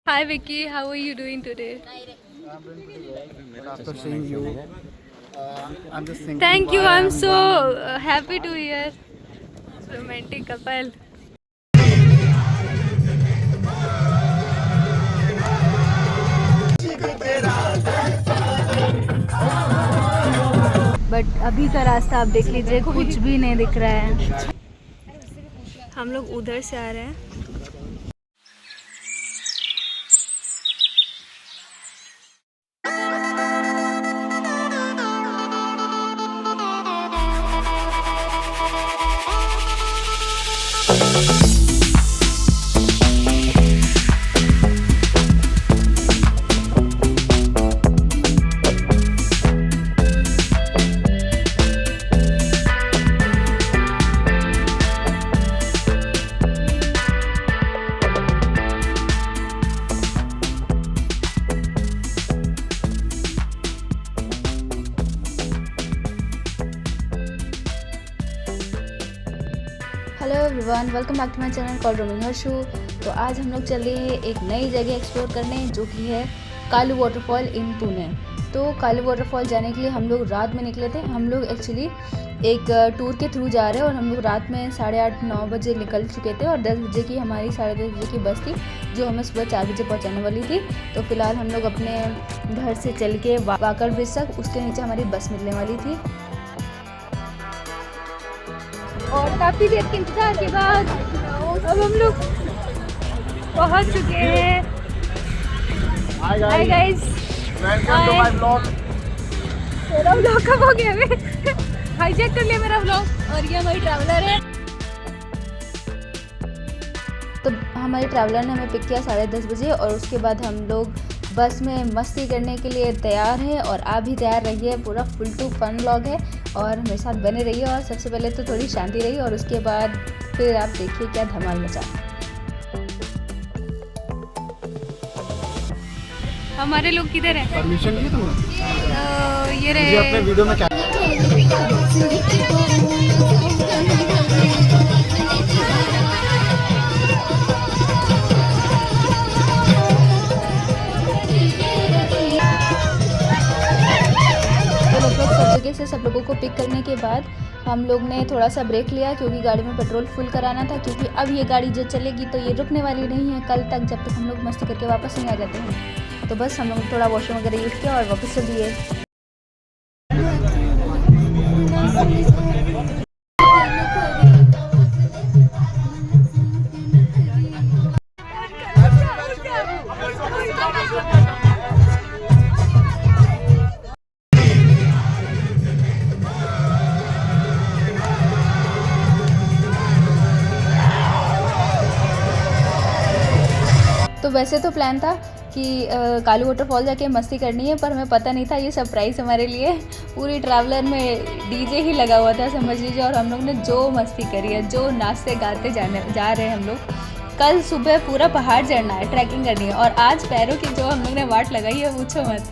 Hi Vicky, how are you doing today? I'm doing pretty well. But after seeing you, I'm just thinking Thank you, why I'm I'm so going. happy to hear. Romantic couple. But अभी का रास्ता आप देख लीजिए, कुछ भी नहीं दिख रहा है। हम लोग उधर से आ रहे हैं। Hello everyone, welcome back to my channel called roaming Harshu. तो आज हम लोग चल रहे हैं एक नई जगह एक्सप्लोर करने, जो कि है कालू वाटरफॉल इन पुणे। तो कालू वाटरफॉल जाने के लिए हम लोग रात में निकले थे। हम लोग एक्चुअली एक टूर के थ्रू जा रहे हैं और हम लोग रात में 8:30-9 बजे निकल चुके थे और 10 बजे की हमारी 10:30 बजे की बस थी, जो हमें सुबह 4 बजे पहुंचाने वाली थी। तो फिलहाल हम लोग अपने घर से चल के वाकर ब्रिज तक, उसके नीचे हमारी बस मिलने वाली थी। और काफ़ी देर के इंतजार के बाद अब हम लोग पहुंच चुके हैं। Hi guys, welcome to my blog. मेरा ब्लॉग कब हो गया? हाईजैक कर लिया मेरा ब्लॉग। और ये हमारी ट्रैवलर है। तो हमारे ट्रैवलर ने हमें पिक किया 10:30 बजे और उसके बाद हम लोग बस में मस्ती करने के लिए तैयार है। और आप भी तैयार रहिए, पूरा फुल टू फन व्लॉग है और मेरे साथ बने रहिए। और सबसे पहले तो थोड़ी शांति रही और उसके बाद फिर आप देखिए क्या धमाल मचा। हमारे लोग किधर हैं? परमिशन दी तुमने? ये रहे। मुझे अपने वीडियो में क्या से सब लोगों को पिक करने के बाद हम लोग ने थोड़ा सा ब्रेक लिया, क्योंकि गाड़ी में पेट्रोल फुल कराना था। क्योंकि अब ये गाड़ी जो चलेगी तो ये रुकने वाली नहीं है कल तक, जब तक हम लोग मस्ती करके वापस नहीं आ जाते हैं। तो बस हम लोग थोड़ा वॉशरूम वगैरह यूज़ किया और वापस चल दिए। तो वैसे तो प्लान था कि कालू वाटरफॉल जाके मस्ती करनी है, पर हमें पता नहीं था ये सरप्राइज़ हमारे लिए। पूरी ट्रैवलर में डीजे ही लगा हुआ था समझ लीजिए। और हम लोग ने जो मस्ती करी है, जो नाचते गाते जा रहे हैं हम लोग। कल सुबह पूरा पहाड़ चढ़ना है, ट्रैकिंग करनी है। और आज पैरों की जो हम लोग ने वाट लगाई है, पूछो मत।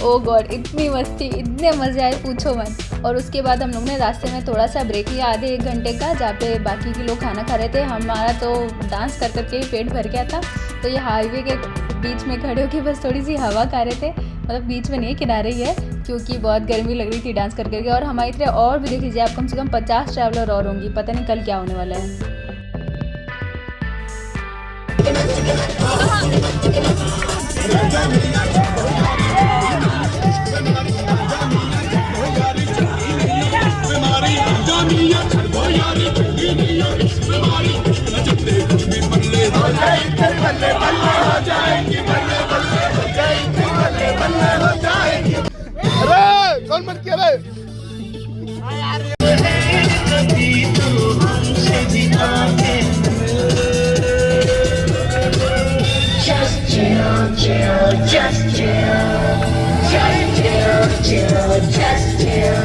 ओ गॉड, इतनी मस्ती, इतने मज़े आए पूछो मत। और उसके बाद हम लोग ने रास्ते में थोड़ा सा ब्रेक लिया, आधे 1 घंटे का, जहाँ पे बाकी के लोग खाना खा रहे थे। हमारा तो डांस कर करके ही पेट भर गया था। तो ये हाईवे के बीच में खड़े होकर बस थोड़ी सी हवा खा रहे थे। मतलब बीच में नहीं, किनारे ही है, क्योंकि बहुत गर्मी लग रही थी डांस कर करके। और हमारी तरह और भी देख लीजिए आप, कम से कम 50 ट्रैवलर और होंगी। पता नहीं कल क्या होने वाला है। अरे कौन मत किया रे? Just chill, just chill, just chill.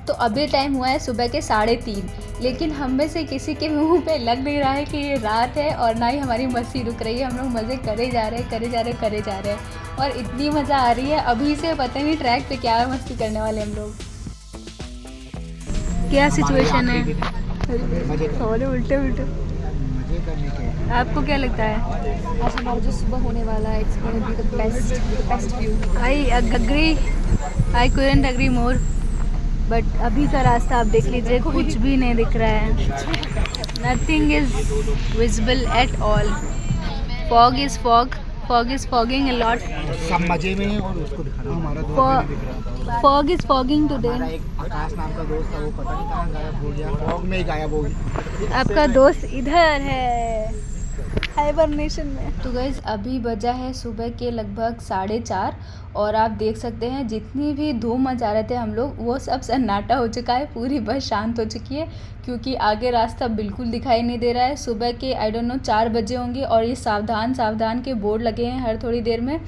तो अभी टाइम हुआ है सुबह के 3:30, लेकिन हम में से किसी के मुंह पे लग नहीं रहा है कि ये रात है और ना ही हमारी मस्ती रुक रही है। हम लोग मज़े करे जा रहे हैं और इतनी मज़ा आ रही है। अभी से पता नहीं ट्रैक पे क्या मस्ती करने वाले हम लोग। क्या सिचुएशन है? अरे उल्टे आपको क्या लगता है? आज हमारा जो सुबह होने वाला है, it's going to be the best view. I couldn't agree more। But अभी का रास्ता आप देख लीजिए, कुछ भी नहीं दिख रहा है। Nothing is visible at all. Fog is fogging a lot. सब मजे में है और उसको दिखाना हमारा दोस्त भी नहीं दिख रहा था। Fog is fogging today. हमारा एक आकाश नाम का दोस्त था, वो पता नहीं कहाँ गायब हो गया, फॉग में ही गायब हो गया। आपका दोस्त इधर है हाइबरनेशन में। तो गाइस अभी बजा है सुबह के लगभग 4:30 और आप देख सकते हैं जितनी भी धूम मचा रहे थे हम लोग, वो सब सन्नाटा हो चुका है। पूरी बस शांत हो चुकी है क्योंकि आगे रास्ता बिल्कुल दिखाई नहीं दे रहा है। सुबह के आई डोंट नो 4 बजे होंगे और ये सावधान के बोर्ड लगे हैं हर थोड़ी देर में,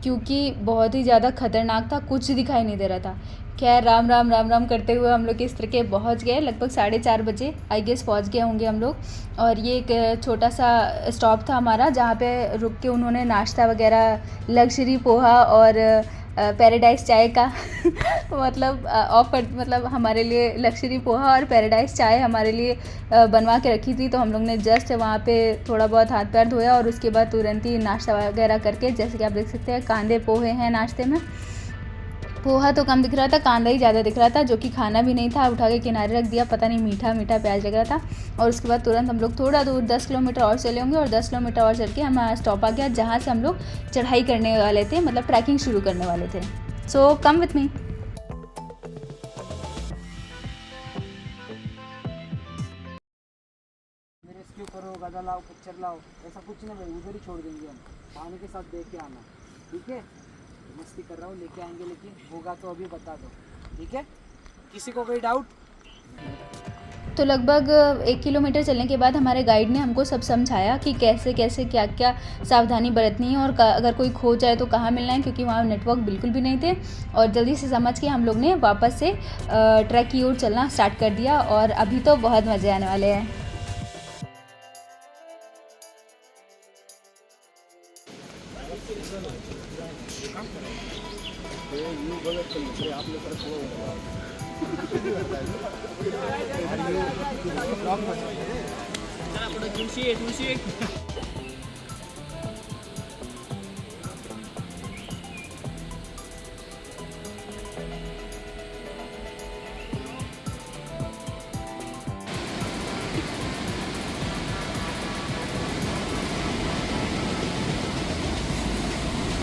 क्योंकि बहुत ही ज़्यादा खतरनाक था, कुछ दिखाई नहीं दे रहा था। खैर राम करते हुए हम लोग इस तरह के पहुँच गए। लगभग 4:30 बजे आई गेस पहुँच गए होंगे हम लोग। और ये एक छोटा सा स्टॉप था हमारा, जहाँ पे रुक के उन्होंने नाश्ता वगैरह, लग्जरी पोहा और पैराडाइज चाय का मतलब हमारे लिए लग्जरी पोहा और पैराडाइज चाय हमारे लिए बनवा के रखी थी। तो हम लोग ने जस्ट वहाँ पे थोड़ा बहुत हाथ पैर धोया और उसके बाद तुरंत ही नाश्ता वगैरह करके, जैसे कि आप देख सकते हैं कांदे पोहे हैं नाश्ते में। पोहा तो कम दिख रहा था, कांदा ही ज़्यादा दिख रहा था, जो कि खाना भी नहीं था, उठा के किनारे रख दिया। पता नहीं मीठा प्याज लग रहा था। और उसके बाद तुरंत हम लोग थोड़ा दूर 10 किलोमीटर और चले होंगे और 10 किलोमीटर और चल के हमारा स्टॉप आ गया, जहाँ से हम लोग चढ़ाई करने वाले थे, मतलब ट्रैकिंग शुरू करने वाले थे। सो कम विथ मी। रेस्क्यू करो, गदा लाओ, पिक्चर लाओ, ऐसा कुछ नहीं भाई, उधर ही छोड़ देंगे हम। पानी के साथ देख के आना, ठीक है? मस्ती कर रहा हूँ, लेके आएंगे, लेकिन होगा तो अभी बता दो, ठीक है? किसी को कोई डाउट? तो लगभग 1 किलोमीटर चलने के बाद हमारे गाइड ने हमको सब समझाया कि कैसे क्या सावधानी बरतनी है और अगर कोई खो जाए तो कहाँ मिलना है, क्योंकि वहाँ नेटवर्क बिल्कुल भी नहीं थे। और जल्दी से समझ के हम लोग ने वापस से ट्रैक की ओर चलना स्टार्ट कर दिया और अभी तो बहुत मज़े आने वाले हैं।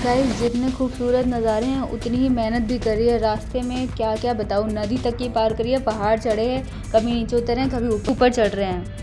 गाइस जितने खूबसूरत नज़ारे हैं उतनी ही मेहनत भी करी है। रास्ते में क्या क्या बताऊँ, नदी तक की पार करी है, पहाड़ चढ़े हैं, कभी नीचे उतरे हैं, कभी ऊपर चढ़ रहे हैं।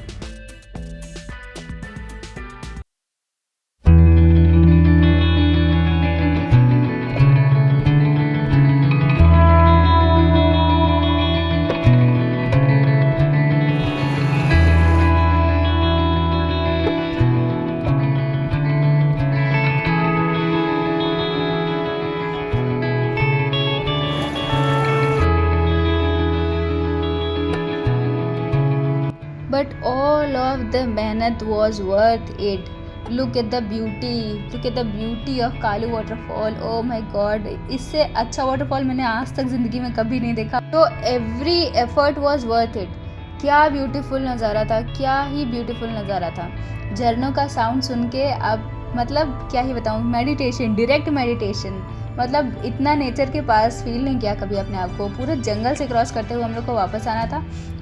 But all of the mehnat was worth it. Look at the beauty of Kalu waterfall. Oh my God, इससे अच्छा वाटरफॉल मैंने आज तक ज़िंदगी में कभी नहीं देखा। तो every effort was worth it। क्या ब्यूटीफुल नज़ारा था, क्या ही ब्यूटीफुल नज़ारा था। झरनों का साउंड सुन के अब मतलब क्या ही बताऊँ, मेडिटेशन, डायरेक्ट मेडिटेशन। मतलब इतना नेचर के पास फील नहीं किया कभी अपने आप को। पूरे जंगल से क्रॉस करते हुए हम लोग को वापस आना था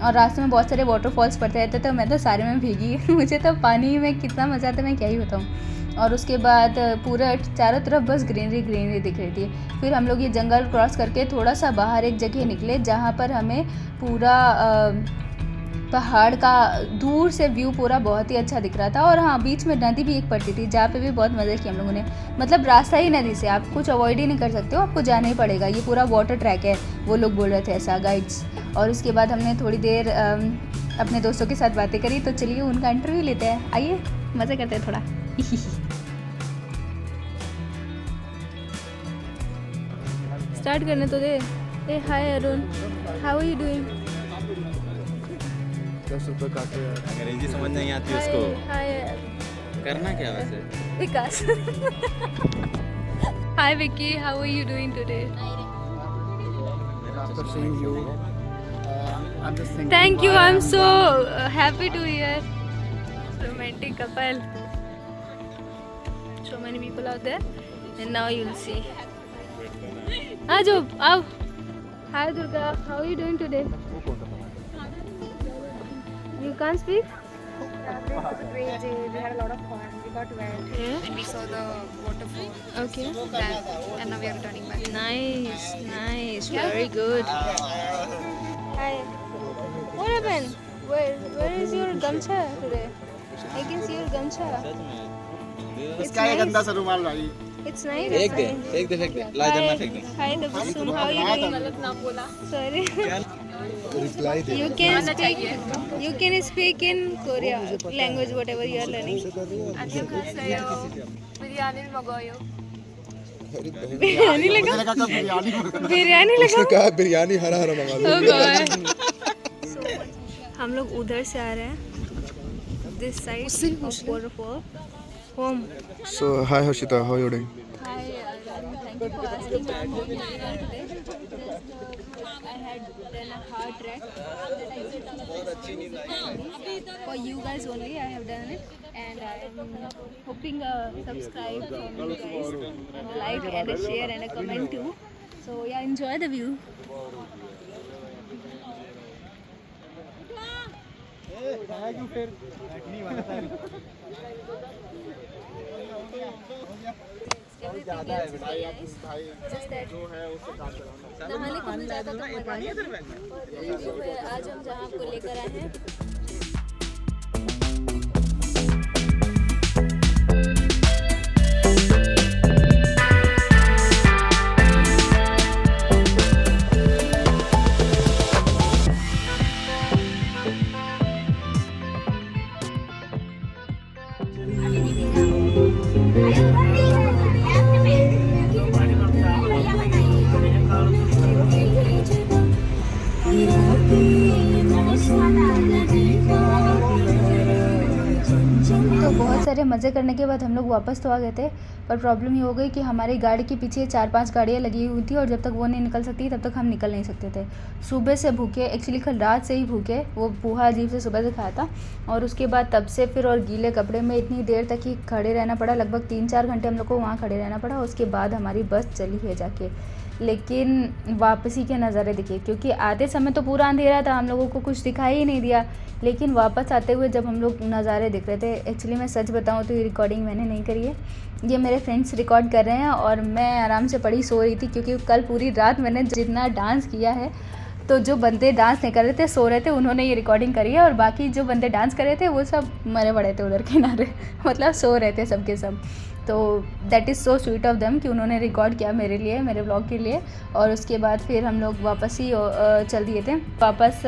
और रास्ते में बहुत सारे वाटरफॉल्स पड़ते रहते थे, मैं तो सारे में भीगी मुझे तो पानी में कितना मज़ा आता, मैं क्या ही बताऊँ। और उसके बाद पूरा चारों तरफ बस ग्रीनरी दिख रही थी। फिर हम लोग ये जंगल क्रॉस करके थोड़ा सा बाहर एक जगह निकले, जहाँ पर हमें पूरा पहाड़ का दूर से व्यू पूरा बहुत ही अच्छा दिख रहा था। और हाँ, बीच में नदी भी एक पड़ती थी, जहाँ पे भी बहुत मज़े किए हम लोगों ने। मतलब रास्ता ही नदी से, आप कुछ अवॉइड ही नहीं कर सकते हो, आपको जाना ही पड़ेगा। ये पूरा वाटर ट्रैक है, वो लोग बोल रहे थे ऐसा गाइड्स। और उसके बाद हमने थोड़ी देर अपने दोस्तों के साथ बातें करी। तो चलिए उनका इंटरव्यू लेते हैं, आइए मज़े करते हैं थोड़ा। स्टार्ट करने तो दे। Hey, hi Arun. How are you doing? 10 रुपये काटे यार। अंग्रेजी समझ नहीं आती उसको। Hi. करना क्या वैसे? Vikas. Hi Vicky, how are you doing today? After seeing you, I'm just thinking. Thank you. why I'm so happy to hear. Romantic couple. So many people out there, and now you'll see. Ajo, आओ. Hi Durga, how are you doing today? You can't speak? It was a great day. We had a lot of fun. We got wet. Yeah. And we saw the waterfall. Okay. That, and now we are returning back. Nice, nice, very good. Hi. What happened? Where is your gamcha today? I can see your gamcha. It's nice. गंदा सा रुमाल भाई। It's nice. फेंक दे फेंक दे फेंक दे ला इधर ना फेंक दे। Hi, Tabassum. How are you doing? Sorry. Reply they. You can speak in Korea language, whatever you are learning. Biryani लगा? बिरयानी लगा? कहा बिरयानी हरा हरा मंगा दो। Oh God. हम लोग उधर से आ रहे हैं, this side of waterfall, home. So hi Harshita, how are you doing? Hi, thank you for asking. I'm doing well today. I had done a hard trek. For you guys only, I have done it, and I am hoping a subscribe from you guys, and a like and a share and a comment too. So yeah, enjoy the view. नहाने को मिल जाता तो मजा नहीं। Review है आज हम जहाँ आपको लेकर आए हैं। तो बहुत सारे मज़े करने के बाद हम लोग वापस तो आ गए थे, पर प्रॉब्लम ये हो गई कि हमारी गाड़ी के पीछे 4-5 गाड़ियाँ लगी हुई थी, और जब तक वो नहीं निकल सकती तब तक हम निकल नहीं सकते थे। सुबह से भूखे, एक्चुअली कल रात से ही भूखे, वो पोहा अजीब से सुबह से खाया था, और उसके बाद तब से फिर और गीले कपड़े में इतनी देर तक ही खड़े रहना पड़ा, लगभग 3-4 घंटे हम लोग को वहाँ खड़े रहना पड़ा। उसके बाद हमारी बस चली है जाके, लेकिन वापसी के नज़ारे दिखे, क्योंकि आते समय तो पूरा अंधेरा था, हम लोगों को कुछ दिखाई ही नहीं दिया, लेकिन वापस आते हुए जब हम लोग नज़ारे दिख रहे थे, एक्चुअली मैं सच बताऊं तो ये रिकॉर्डिंग मैंने नहीं करी है, ये मेरे फ्रेंड्स रिकॉर्ड कर रहे हैं, और मैं आराम से पड़ी सो रही थी, क्योंकि कल पूरी रात मैंने जितना डांस किया है, तो जो बंदे डांस नहीं कर रहे थे, सो रहे थे, उन्होंने ये रिकॉर्डिंग करी है, और बाकी जो बंदे डांस कर रहे थे वो सब मरे पड़े थे उधर किनारे मतलब सो रहे थे सबके सब। तो that is so sweet of them कि उन्होंने रिकॉर्ड किया मेरे लिए, मेरे ब्लॉग के लिए। और उसके बाद फिर हम लोग वापस ही चल दिए थे। वापस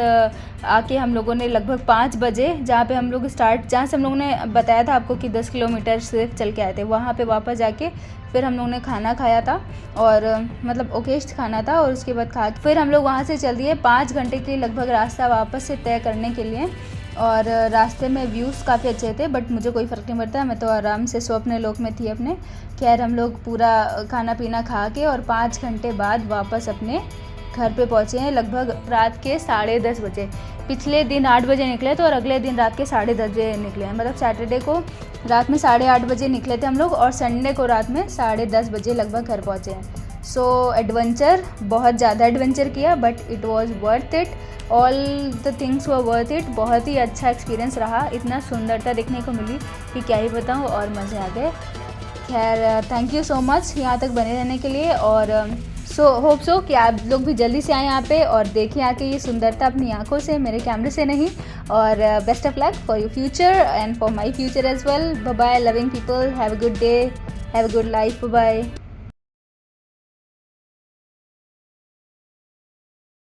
आके हम लोगों ने लगभग 5 बजे, जहाँ पे हम लोग जहाँ से हम लोगों ने बताया था आपको कि 10 किलोमीटर सिर्फ चल के आए थे, वहाँ पे वापस जाके फिर हम लोगों ने खाना खाया था, और मतलब ओकेस्ट खाना था, और उसके बाद खा फिर हम लोग वहाँ से चल दिए 5 घंटे के लगभग रास्ता वापस से तय करने के लिए। और रास्ते में व्यूज़ काफ़ी अच्छे थे, बट मुझे कोई फ़र्क नहीं पड़ता, मैं तो आराम से स्वप्न लोक में थी अपने। खैर हम लोग पूरा खाना पीना खा के और 5 घंटे बाद वापस अपने घर पे पहुँचे हैं, लगभग रात के 10:30 बजे। पिछले दिन 8 बजे निकले थे और अगले दिन रात के 10:30 बजे निकले हैं, मतलब सैटरडे को रात में 8:30 बजे निकले थे हम लोग, और संडे को रात में 10:30 बजे लगभग घर पहुँचे हैं। सो एडवेंचर, बहुत ज़्यादा एडवेंचर किया, but it was worth it, all the things were worth it. बहुत ही अच्छा एक्सपीरियंस रहा, इतना सुंदरता देखने को मिली कि क्या ही बताऊँ, और मज़े आ गए। खैर थैंक यू सो मच यहाँ तक बने रहने के लिए, और होप सो कि आप लोग भी जल्दी से आए यहाँ पे और देखें आके ये सुंदरता अपनी आंखों से, मेरे कैमरे से नहीं। और best of luck for your future and for my future as well. Bye bye, loving people, have a good day, have a good life, bye.